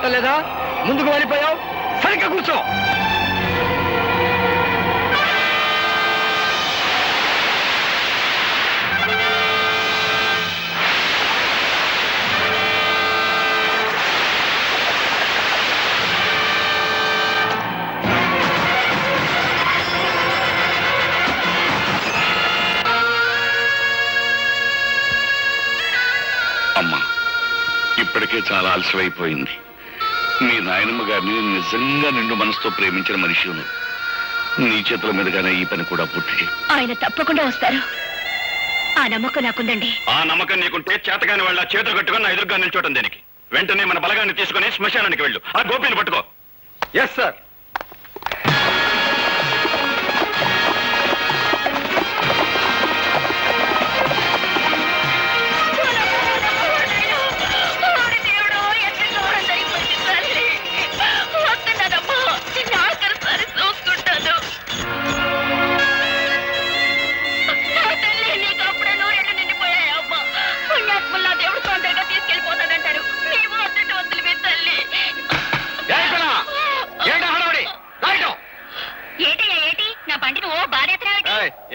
పట్టలేదా? ముందుకు వెళ్ళిపోయావు, సరిగ్గా కూర్చో. అమ్మా, ఇప్పటికే చాలా ఆలస్యమైపోయింది. మీ నాయనమ్మ గారిని నిజంగా నిండు మనసుతో ప్రేమించిన మనిషి నీ చేతుల మీదుగానే ఈ పని కూడా పూర్తి చేయి. ఆయన తప్పకుండా వస్తారు, ఆ నమ్మకం నాకుందండి. ఆ నమ్మకం నీకుంటే చేతగాని వాళ్ళ చేతులు కట్టుకుని నా ఎదురుగా నిల్చోటం దేనికి? వెంటనే మన బలగాన్ని తీసుకుని శ్మశానానికి వెళ్ళు. ఆ గోపిని పట్టుకో. Yes sir.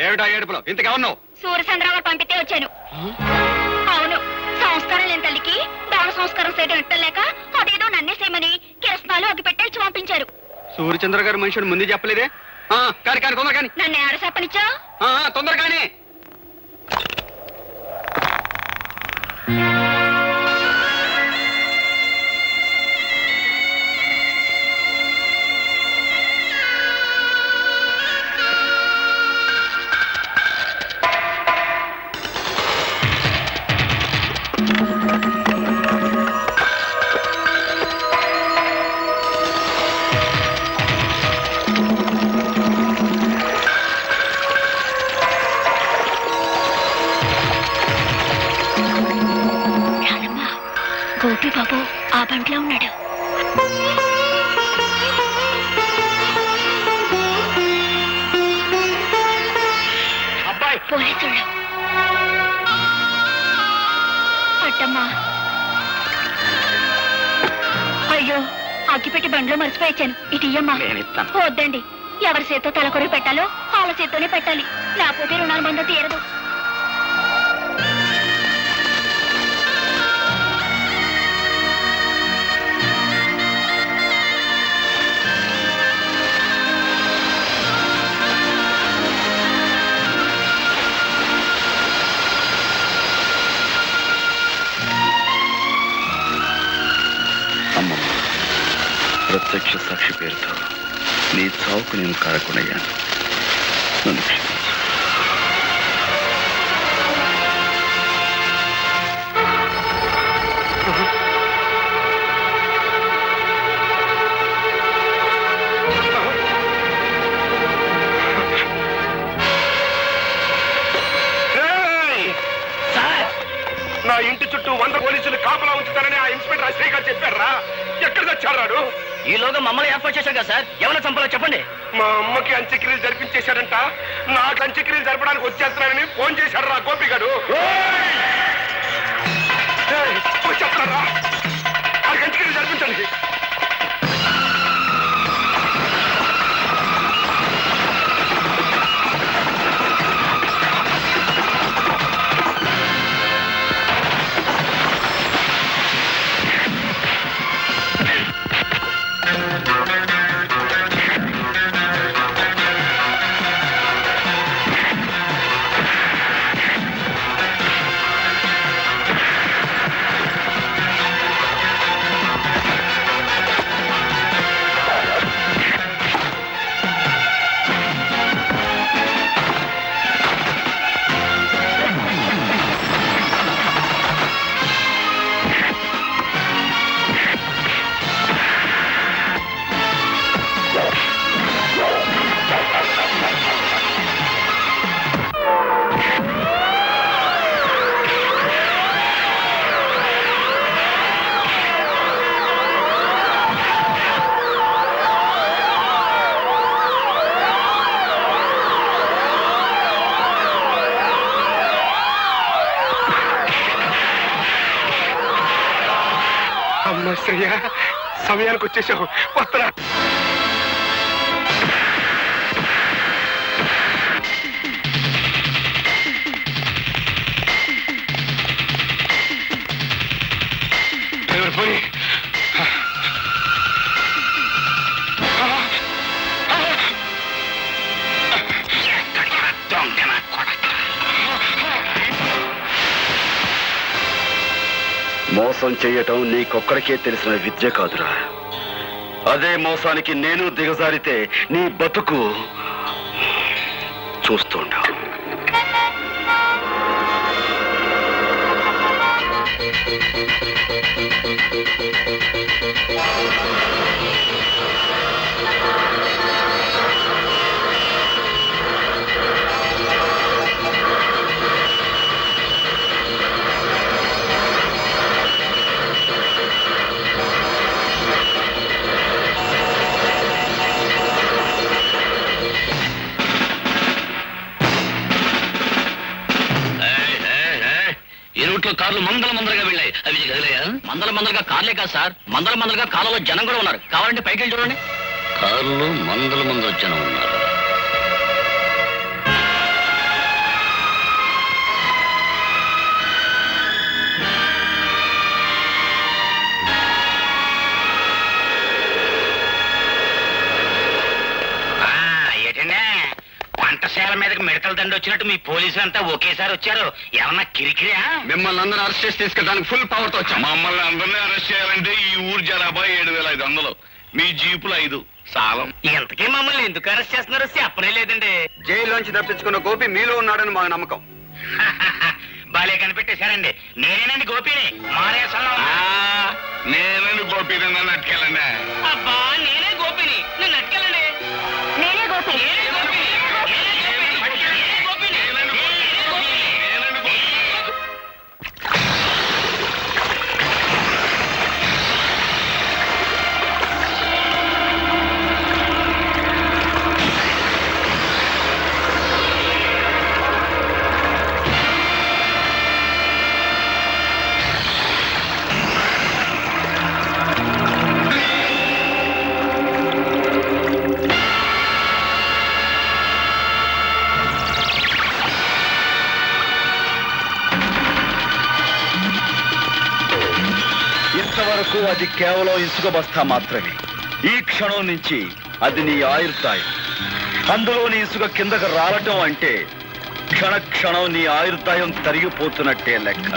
ఏమిటా ఏడుపులో? ఇంతగా ఉన్నావు? సూర్యచంద్రరావు పంపితే వచ్చాను. అవును, సంస్కారం లేని తల్లికి దాన సంస్కారం చేయడం ఎట్టలేక అదేదో నన్నే చేయమని కిరసనాలు అగ్గి పెట్టేసి పంపించారు. సూర్యచంద్ర గారు మనుషుడు ముందు చెప్పలేదే? కాని కాని తొందర కాని. నన్ను ఆడ చెప్పనిచ్చా? తొందర కాని. గోపి బాబు ఆ బంట్లో ఉన్నాడు. అబ్బాయి, పోలీసులు. అట్టమ్మా, అయ్యో అగ్గిపెట్టి బండ్లో మర్చిపోయించాను. ఇటు ఇయ్యమ్మా. వద్దండి, ఎవరి చేత్తో తలకొరి పెట్టాలో వాళ్ళ చేత్తోనే పెట్టాలి, లేకపోతే రుణాల బంధ తీరదు. ప్రత్యక్ష సాక్షి పేరుతో నీ చావుకు నేను కారకునయ్యాను. నన్ను క్షమించు. నా ఇంటి చుట్టూ 100 పోలీసులు కాపలా ఉంచుతారని ఆ ఇన్స్పెక్టర్ అశ్రీ గారు చెప్పారా? ఎక్కడ తెచ్చాడు? ఈలోగా మమ్మల్ని ఏర్పాటు చేశారు కదా సార్. ఎవరైనా చంపాలో చెప్పండి. మా అమ్మకి అంత్యక్రియలు జరిపించేశాడంట. నాకు అంత్యక్రియలు జరపడానికి వచ్చేస్తున్నారని ఫోన్ చేశాడు రా గోపి గారు. వచ్చేస్తున్నారా? వాళ్ళకి అంత్యక్రియలు జరిపించండి. శ్రేయ సమయానికి వచ్చేసావు. వస్తరా. పోయి మోసం చెయ్యటం నీకొక్కడికే తెలిసిన విద్య కాదురా. అదే మోసానికి నేను దిగజారితే నీ బతుకు చూస్తుండా. కార్లు మందలుగా వెళ్ళాయి. అవి కదిలేయా? మందలుగా కార్లే కాదు సార్, మందలుగా కాలంలో జనం కూడా ఉన్నారు. కావాలంటే పైకి వెళ్ళి చూడండి. కార్లు మందల జనం ఉన్నారు. వంటశాల మీదకి మిడతల దండ వచ్చినట్టు మీ పోలీసులు అంతా ఒకేసారి వచ్చారు. ఏమన్నా కిరికిరియా? మిమ్మల్ని అందరూ అరెస్ట్ చేసి తీసుకెళ్ళడానికి ఫుల్ పవర్ తో వచ్చాం. మమ్మల్ని అందరినీ అరెస్ట్ చేయాలంటే ఈ ఊరు జనాభా 7,500, మీ జీపులు 5 సాలం. ఇంతకీ మమ్మల్ని ఎందుకు అరెస్ట్ చేస్తున్నారో చెప్పనే లేదండి. జైల్లోంచి తప్పించుకున్న గోపి మీలో ఉన్నాడని మా నమ్మకం. బాలే కనిపెట్టేశారండి. నేనేనండి గోపిని. నేనండి గోపి, నన్ను అట్టుకెళ్ళండి. అబ్బా నేనే గోపిని, నన్ను అట్టుకెళ్ళండి. నేనే గోపి. ఇంతవరకు అది కేవలం ఇసుక బస్తా మాత్రమే. ఈ క్షణం నుంచి అది నీ ఆయుర్దాయం. అందులో నీ ఇసుక కిందకు రావటం అంటే క్షణం నీ ఆయుర్దాయం తరిగిపోతున్నట్టే లెక్క.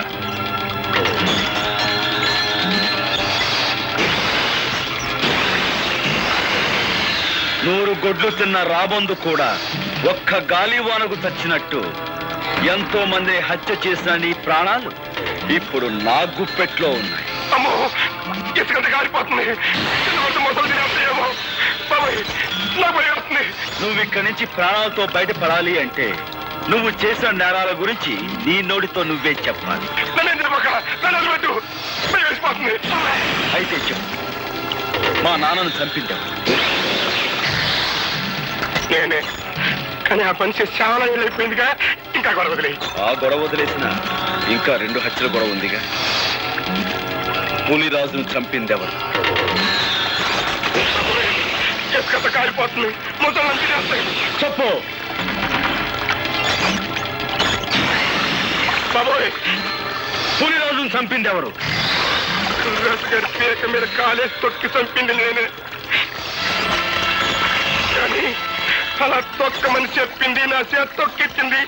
నూరు గొడ్లు తిన్న రాబందు కూడా ఒక్క గాలివానకు చచ్చినట్టు ఎంతో మంది హత్య చేసిన నీ ప్రాణాలు ఇప్పుడు నా గుప్పెట్లో ఉన్నాయి. అమ్మో, ఇసుకంత కాలిపోతుంది. నువ్వు ఇక్కడి నుంచి ప్రాణాలతో బయటపడాలి అంటే నువ్వు చేసిన నేరాల గురించి నీ నోటితో నువ్వే చెప్పాలి. అయితే చెప్పు, మా నాన్నను చంపించావు. నేనే, కానీ ఆ పని చేసి చాలా ఏళ్ళు అయిపోయిందిగా. ఇంకా గొడవ వదిలే. ఆ గొడవ వదిలేసిన ఇంకా 2 హత్యల గొడవ ఉందిగా. పులిరాజును చంపిందెవరు? కాలిపోతుంది. చెప్పు. బాబోయ్, పులిరాజును చంపిందెవరు? గారి పేక మీద కాలేసి తొక్కి చంపింది నేనే. కానీ అలా తొక్కమని చెప్పింది, నా చేత తొక్కిచ్చింది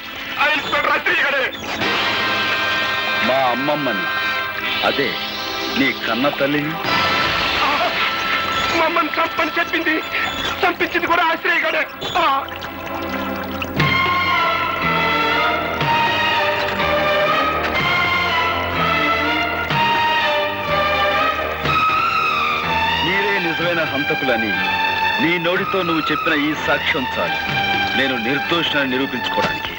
ఆయన రాత్రి. మా అమ్మమ్మని, అదే నీ కన్న తల్లిని మమ్మల్ని చంపని చెప్పింది, చంపించింది కూడా ఆశ్రయగానే. మీరే నిజమైన హంతకులని నీ నోటితో నువ్వు చెప్పిన ఈ సాక్ష్యం చాలు నేను నిర్దోషాన్ని నిరూపించుకోవడానికి.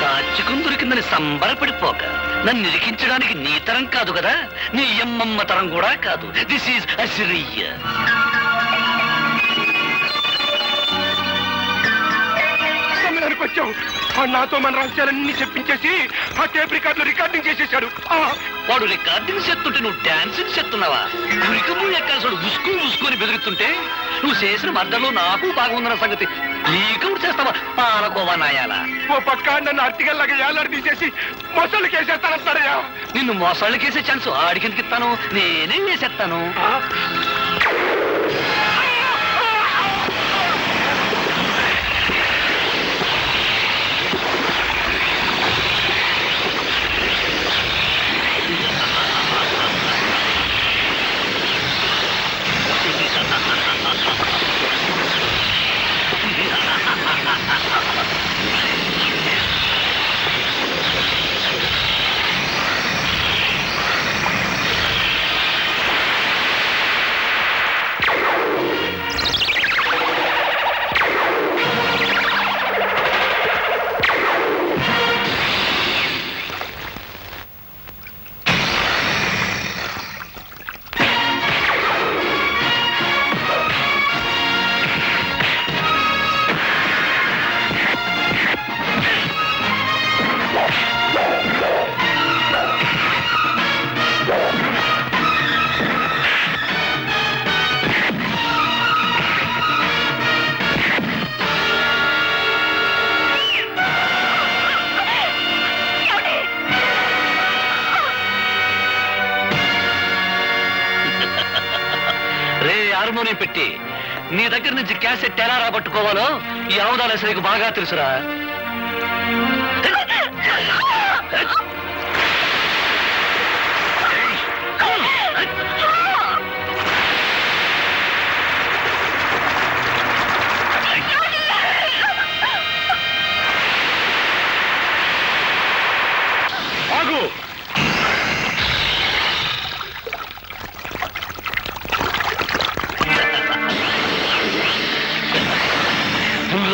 సాక్షికం దొరికిందని సంబరపడిపోక నన్ను నిరికించడానికి నీ తరం కాదు కదా, నీ అమ్మమ్మ తరం కూడా కాదు. This is Assyria. సమయానికి వచ్చావు. నాతో మన రహస్యాలన్నీ చెప్పించేసి ఆ టేప్ రికార్డులు రికార్డింగ్ చేసేశాడు. వాడు రికార్డింగ్ చేస్తుంటే నువ్వు డాన్సింగ్ చేస్తున్నావా? ఉరికము ఎక్కాల్సి ఉసుకొని బెదురుతుంటే నువ్వు చేసిన మద్దలో నాకు బాగుందన్న సంగతి నీకు చేస్తావా? పాలకోవా నాయాలా? ఓ పక్క నన్ను అర్తిగల్లాగా ఏలాడి తీసేసి మొసళ్ళు కేసేస్తానంటారయ్యా. నిన్ను మోసాళ్ళకేసే ఛాన్స్ ఆడికెందుకు ఇస్తాను? నేనే వేసేస్తాను. హార్మోనియం పెట్టి నీ దగ్గర నుంచి క్యాసెట్ ఎలా రాబట్టుకోవాలో ఈ అవధాల శ్రీకు బాగా తెలుసురా.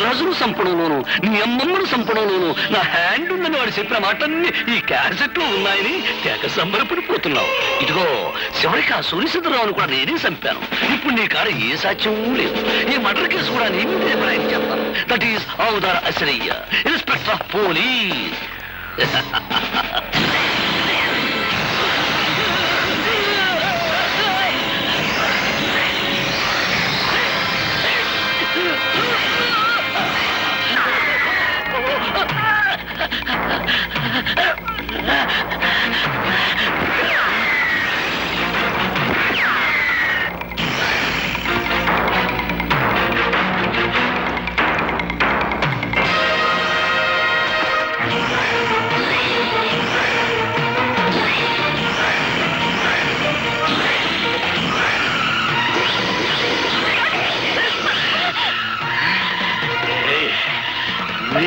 రాజును సంపడంలోను నీ అమ్మమ్మను సంపడంలోను నా హ్యాండ్ ఉందని వాడు చెప్పిన మాటన్ని ఈ క్యాసెట్ లో ఉన్నాయని తెగ సంబరపడిపోతున్నావు. ఇదిగో చివరికి ఆ సూర్యచంద్రరావును కూడా నేనే చంపాను. ఇప్పుడు నీ కాడ ఏ సాక్ష్యం లేదు. ఈ మర్డర్ కేసు కూడా నీ మీదే ప్రయాణం చేస్తాను. దట్ ఈస్ అవతార అశ్రయ్య, ఇన్స్పెక్టర్ ఆఫ్ పోలీస్.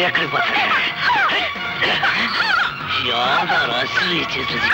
ఎక్కడికి పోతాడు? యాదారా శ్రీ చేతులు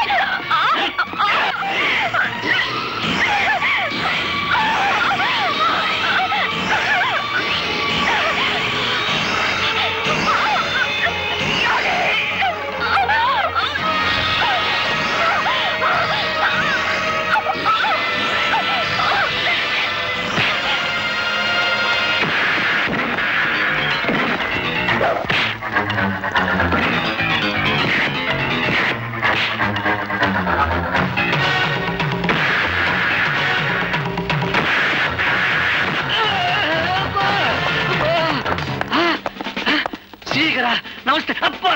నమస్తే. అబ్బా